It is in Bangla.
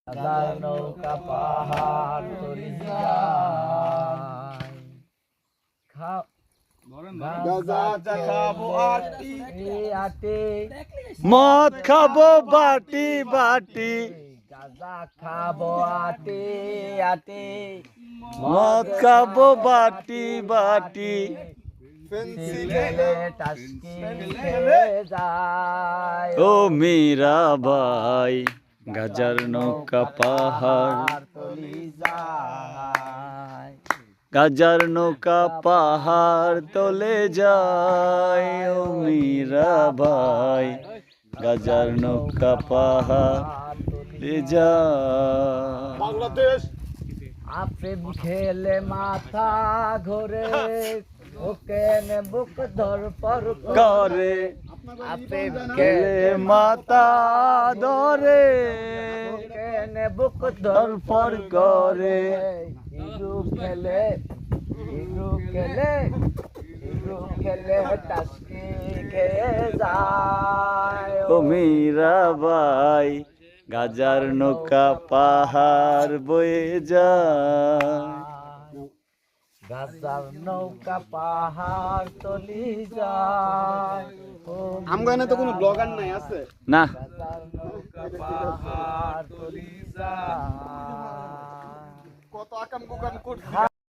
হাজার নৌকা পাহাড় তলি যায় গাঁজা খাবো আটে মদ খাবো বাটি বাটি, গাঁজা খাবো আটে আটে মদ খাবো বাটি বাটি, খেলে টাস্কি খেলে যায় ও মীরা ভাই গাজার নৌকা পাহাড় তলি যায় গাজার নৌকা পাহাড় তোলে যায়, ও মীরা ভাই গাজার নৌকা পাহাড় তোলে যায়। বাংলাদেশ আফ্রিম খেলে মাথা ঘোরে ওকে নে বুক ধরপর করে আফ্রিম খেলে মাতা ধরে ওকে নে বুক ধরপর করে, হিরু খেলে হিরু খেলে হিরু খেলে টাস্কি খেয়ে যায় ও মীরা ভাই গাজার নৌকা পাহাড় বয়ে যায়। গাজার নৌকা পাহাড় তলি যায় আমগানে তো কোনো ব্লগার নাই আছে না গাজার নৌকা পাহাড় তলি যায় কত আকাম কুকাম করছে